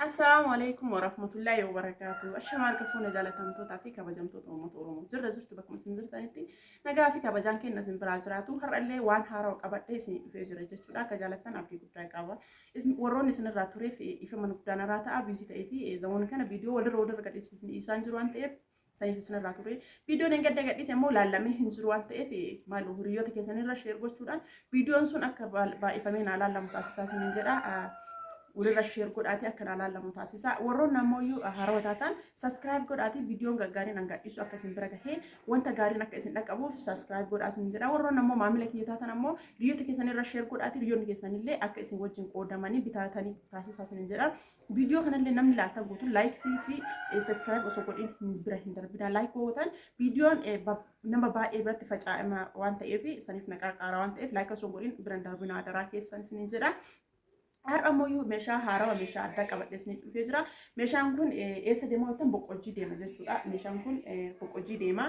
السلام عليكم ورحمة الله وبركاته. الشمال كفونا جالتهم توتا في كبجمتو تومو تورومو جرى زرت بك مسنزر تانيتي نجا في كبجان كنا سن برازراتو هر اللي وان هارو قبض سن في جرى جتودا كجالتن أبي قطع قبا اسم وروني سن راتوري في من قدنا راتا أبي زيتايتي زمان كان فيديو ولا رودر قد اسم إنسان جروان تيف سني في سن راتوري فيديو نقدر قد اسمه لا لمه هنجروان تيف ما له هريوت كيسن رشير قطودا فيديو أنسون أكبر با على لم تاسسا سنجرا ولرا شير godhaati akka ilaalaa mutaasisa warroon ammoo harootaataan subscribe godhaati viidiyoon gaggaarii nan gadhiisu akka isin bira gahee wanta gaariin akka isin dhaqqabuuf subscribe godhaas ni jedha warroon ammoo maamila kiyyataan ammoo hiriyoota keessan irra share godhaati hiriyoonni keessan illee akka isin wajjin qoodamanii bitatanii taasisaa ni jedha viidiyoo kanallee namni ilaaltan guutuu like fi subscribe osoo godhin bira hin darbina like gootan viidiyoon nama baay'ee biratti facaa'ama waan ta'eef saniif naqaaqaara waan ta'eef like osoo godhin bira hin darbina adaraa keessan ni jedha har'ammoo meeshaa haarawaa meeshaa addaa qabadheesni dhufee jira. Meeshaan kun eessa deemaa jirtan boqqojjii deema jechuudha. Meeshaan kun boqqojjii deema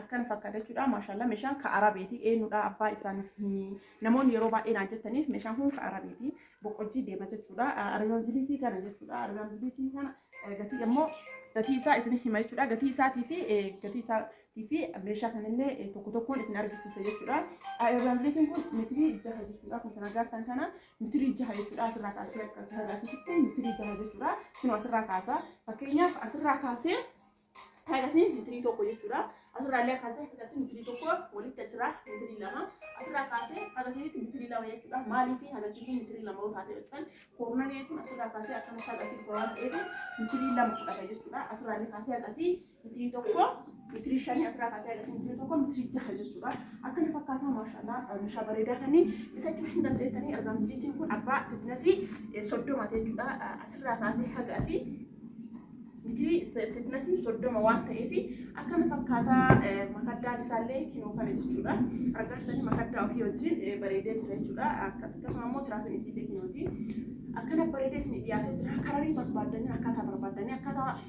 akkana fakkaata jechuudha. Maashaallah meeshaan ka arabeeti eenyudha abbaa isaan namoonni yeroo baay'ee naan jettaniif meeshaan kun ka arabeeti boqqojjii deema jechuudha. Argaan jilisii kana jechuudha. Argaan jilisii kana gatii ammoo gatii isaa isin hima jechuudha. Gatii isaatii fi meeshaa kanallee tokko tokkoon isin argisiisa jechuudha. Argaan jilisiin kun mitirii jaha jechuudha. Kun sana gaartan kana mitirii jaha jechuudha. Asirraa kaasee akka asitti mitirii jaha jechuudha. Kun asirraa kaasa. Fakkeenyaaf asirraa kaasee haadhasiin mitirii tokko jechuudha. Asirraa illee kaasee haadhasiin mitirii tokko walitti achirraa mitirii lama. Asirraa kaasee haadhasiitti mitirii lama jechuudha. Maaliif haadhasiin mitirii lama yoo taate jechuudha. Koornaa jechuun asirraa kaasee akkamitti haadhasiin kooraan ta'eetu mitirii lama fudhata jechuudha. Asirraa illee kaasee haadhasii mitirii tokko mitirii shanii asirraa kaasee haadhasii mitirii tokko mitirii jaha jechuudha. Akkana fakkaataa maashaallah meeshaa bareedaa kanneen bitachuu hin dandeettanii argamu. Jilisiin kun abbaa fitnasii soddoma jechuudha. Asirraa kaasee haga asii mitirii fitnasii soddoma waan ta'eef akkana fakkaataa makaddaan isaallee kinoo kana jechuudha. Argatanii makaddaa ofii wajjin bareedee jira jechuudha. Akkasuma immoo tiraasin isiillee kinooti. Akkana bareedee isin dhiyaatee jira. Kararii barbaadanii akkaataa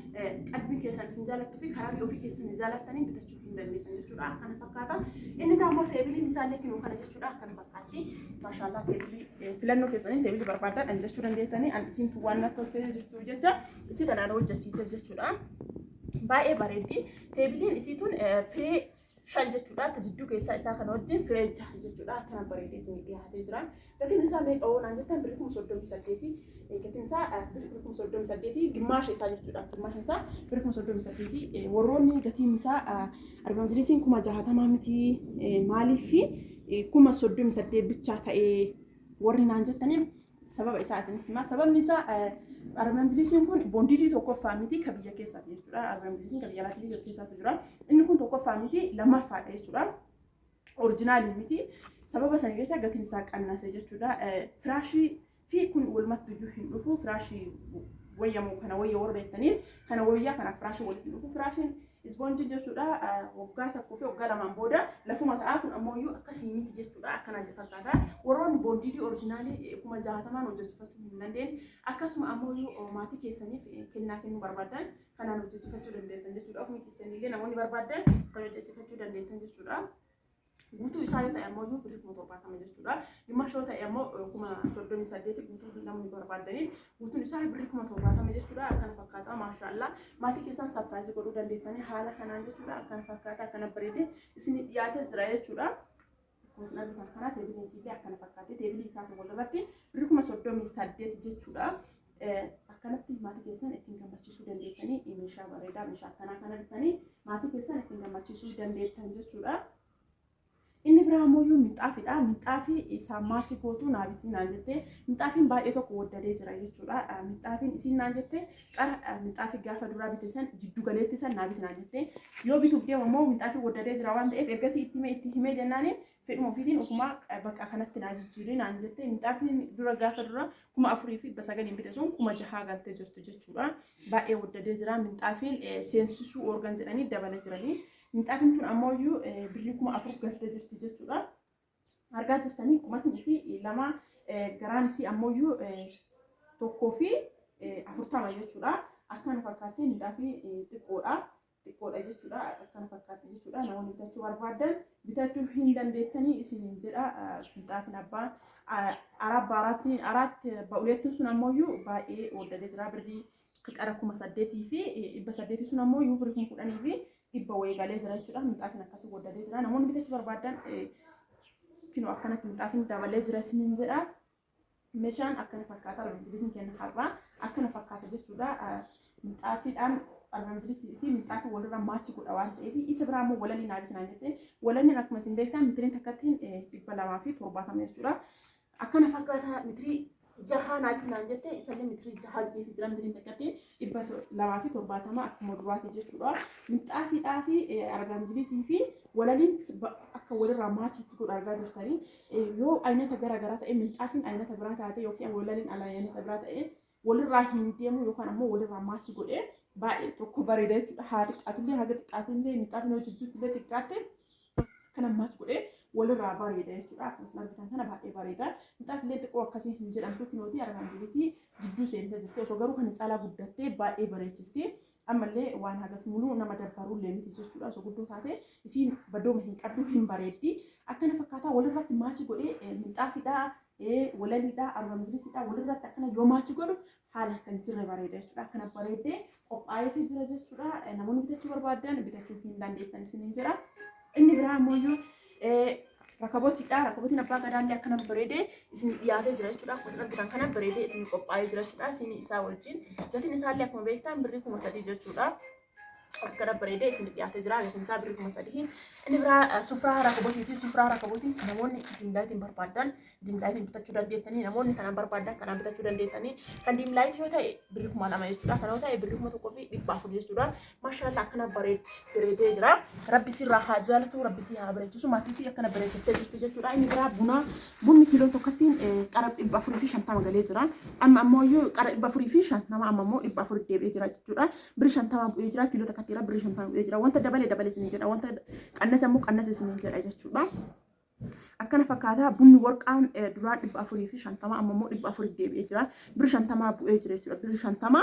qalbii keessan isin jaalattuu fi kararii ofii keessan jaalattanii bitachuu hin dandeettan jechuudha. Akkana fakkaata. Inni immoo teebiliin isaallee kinoo kana jechuudha. Akkana fakkaatti. Maashaallah teebilii filannoo keessanii teebilii barbaadan jechuu dandeettanii an isiin waan akka hojjetee jirtu jecha isi kanaan hojjechiise jechuudha. Baay'ee bareeddi. Teebiliin isiituun firee shan jechuudha. Jidduu keessaa isaa kana wajjin firee jaha jechuudha. Akkana bareedee isin dhiyaatee jira. Gatiin isaa meeqa oonaan jettan birrii 38. Gatiin isaa birrii 38 gimmaasha isaa jechuudha. Gimmaasha isaa birrii 38. Warroonni gatiin isaa argamu jilisiin 60 miti maaliif 38 bichaa ta'ee warri naan jettaniif sababa isaa isin hima. Sababni isaa argamu jilisiin kun boondidii tokkoffaa miti ka biyya keessaati jechuudha. Argamu jilisiin ka biyya alaatii keessaatu jira. Inni kun tokkoffaa miti lammaffaadha jechuudha. Oriijinaalii miti. Sababa sana jecha gatiin isaa qannase jechuudha. Firaashii fi kun walumatti iyyuu hin dhufu. Firaashii wayyamoo kana wayya warra beektaniif kana wayyaa kana firaashii walitti hin dhufu. Firaashiin ispoonjii jechuudha. Waggaa tokkoo fi waggaa lamaan booda lafuma ta'aa kun ammoo iyyuu akkasii miti jechuudha. Akkana fakkaata. Warroonni boondidii oriijinaalii 60 hojjechifachuu hin dandeenye akkasuma ammoo iyyuu maatii keessaniif kennaa kennuu barbaadan kanaan hojjechifachuu dandeettan jechuudha. Ofii keessanillee namoonni barbaadan kan hojjechifachuu dandeettan jechuudha. Guutuu isaa yoo ta'e ammoo iyyuu birrii 70 jechuudha. Gimmaasha yoo ta'e ammoo 38 guutuu namni barbaadaniif guutuun isaa birrii 70 jechuudha. Akkana fakkaata maashaallah. Maatii keessan sappaayizii godhuu dandeettanii haala kanaan jechuudha. Akkana fakkaata akkana bareedee isin dhiyaatee jira jechuudha. Akkuma bitan kana teebiliin isiillee akkana fakkaatee teebilii isaa walirratti birrii 38 jechuudha. Akkanatti maatii keessan ittiin gammachiisuu dandeettanii meeshaa bareedaa meeshaa akkanaa kana bitanii maatii keessan ittiin gammachiisuu dandeettan jechuudha. Inni biraa ammoo minxaafiidha. Minxaafii isaa maachi gootuu naabitii naan jettee minxaafiin baay'ee tokko waddadee jira jechuudha. Minxaafiin isiin naan jettee qara minxaafii gaafa duraa bite san jiddu galeetti san naabitii naan jettee yoo bituuf deemu ammoo minxaafii waddadee jira waan ta'eef ergasii itti himee jennaaniin fedhuma ofiitiin ofumaa bakka kanatti naa jijjiirii naan jettee minxaafiin dura gaafa dura 4,900 bite sun 6,000 galtee jirtu jechuudha. Baay'ee waddadee jira. Minxaafiin seensisuu organ jedhanii dabalee jiranii. Minxaafiin kun ammoo iyyuu birrii 4,000 galtee jirti jechuudha. Argaa jirtanii qumatni isii lama garaan isii ammoo iyyuu tokkoo fi 40 jechuudha. Akkana fakkaatee minxaafii xiqqoodha. Xiqqoodha jechuudha. Akkana fakkaatee jechuudha. Namoonni bitachuu barbaadan bitachuu hin dandeettanii isiniin jedha. Minxaafiin arat ba'uleettiin sun ammoo iyyuu baay'ee oddadee jira birrii qara 8,000 fi 800 sun ammoo iyyuu birrii 10,000 fi dhibba wayii galee jira jechuudha. Minxaafiin akkasii oddadee jira. Namoonni bitachuu barbaadan kinoo akkanatti minxaafiin dabalee jira isiniin jedha. Meeshaan akkana fakkaata albaanjiliisiin kenna har'aa akkana fakkaata jechuudha. Minxaafiidhaan albaanjiliisii fi minxaafii walirra maachi godha waan ta'eef isa biraa immoo walalii naa bitinaa jettee walalliin akkuma isin beektan mitiriin takkattiin 270 jechuudha. Akkana fakkaata mitirii jaha naa bitinaa jettee isallee mitirii jaha biteef jira mitiriin takkattiin 270 akkuma duraati jechuudha. Minxaafiidhaa fi albaanjiliisii fi walaliin akka walirra maachiitti godha argaa jirtanii yoo aynata garaagaraa ta'e minxaafiin aynata biraa taate yookiin walaliin aynata biraa ta'e walirraa hin deemu yookaan ammoo walirraa maachi godhee baay'ee tokko bareeda jechuudha. Haa xiqqaatullee haga xiqqaatullee minxaafni hojii jidduuttillee xiqqaatte kana maachi godhee walirraa bareeda jechuudha. Akkasumas argitan kana baay'ee bareeda. Minxaafillee xiqqoo akkasii hin jedhamtu kinooti albaanjiliisii jidduu seentee jirti. Osoo garuu kana caalaa guddattee baay'ee bareechisti. Ammallee waan hagas muluu nama dabbaruullee miti jechuudha. Osoo guddoo taate isiin baddooma hin qabdu hin bareeddi. Akkana fakkaataa walirratti maachi godhee minxaafiidhaa walaliidhaa albaanjiliisiidhaa walirratti akkana yoo maachi godhu haala kan jirre bareeda jechuudha. Akkana bareeddee qophaa'eetii jira jechuudha. Namoonni bitachuu barbaadan bitachuu hin dandeettan isiniin jedha. Inni biraa ammoo rakabootidha. Rakabootiin abbaa gadaallee akkana bareedee isin dhiyaatee jira jechuudha. Akkuma argitan kana bareedee isin qophaa'ee jira jechuudha. Isin isaa wajjin gatiin isaallee akkuma beektan birrii 3,000 jechuudha. Akkana bareedee isin dhiyaatee jira. Gatiin isaa birrii 3,000. Inni biraa sufraa rakabootiiti. Sufraa rakabootii namoonni diimlaayitiin barbaadan diimlaayitiin bitachuu dandeettanii namoonni kanaan barbaadan kanaan bitachuu dandeettanii kan diimlaayit yoo ta'e birrii 2,000 jechuudha. Kan yoo ta'e birrii 1,400 jechuudha. Maashaallah akkana bareedee jira. Rabbi sirraa haa jaalatu rabbi si haa bareechisu maatii fi akkana bareechiftee jirti jechuudha. Inni biraa bunni kiiloo tokkottiin qara 450 galee jira. Amma ammoo qara 450 amma ammoo 400 deebi'ee jira jechuudha. Birrii 50 bu'ee jira kiiloo tokkotti birrii 50 bu'ee jira. Wanta dabalee isin jedha. Wanta qannasa ammoo qannasa isin jedha jechuudha. Akkana fakkaata bunni warqaan duraan 450 amma ammoo 400 deebi'ee jira. Birrii 50 bu'ee jira jechuudha. Birrii 50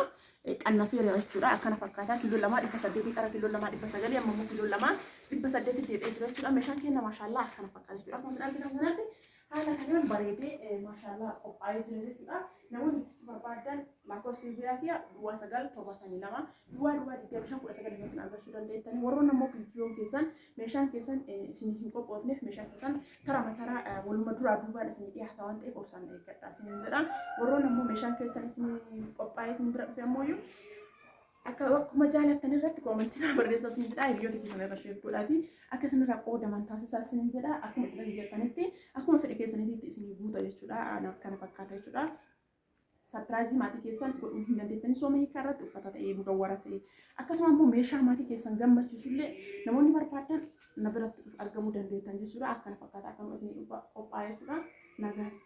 qannaseera jechuudha. Akkana fakkaata kiiloo 2,800 qara kiiloo 2,900 amma ammoo kiiloo 2,800 deebi'ee jira jechuudha. Meeshaan keenya maashaallah akkana fakkaata jechuudha. Akkuma argitan kanatti haala kanaan bareedee maashaallah qophaa'ee jira jechuudha. Namoonni bitachuu barbaadan lakkoofsi biraa fi 9,972 2,225 argachuu dandeettanii. Warroonni ammoo viidiyoon keessan meeshaan keessan isin hin qophoofneef meeshaan keessan tara waluma duraa duubaan isin dhiyaata waan ta'eef obsaan eeggadhaa isiniin jedha. Warroonni ammoo meeshaan keessan isin qophaa'ee isin bira dhufe ammoo akkuma jaalattan irratti koomentii naa barreessaa isiniin jedha. Hiriyoota keessan irra sheer godhaati. Akka isin irraa qoodaman taasisaa isiniin jedha. Akkuma isin jettanitti akkuma fedhe keessanitti isin guuta jechuudha. Akkana fakkaata jechuudha. Sapiraayizii maatii keessan godhuu hin dandeettanii sooma hiikaa irratti uffata ta'ee mudawwara ta'ee akkasuma immoo meeshaa maatii keessan gammachiisullee namoonni barbaadan na biratti argamuu dandeettan jechuudha. Akkana fakkaata akkuma isin qophaa'ee jechuudha. Nagaatti.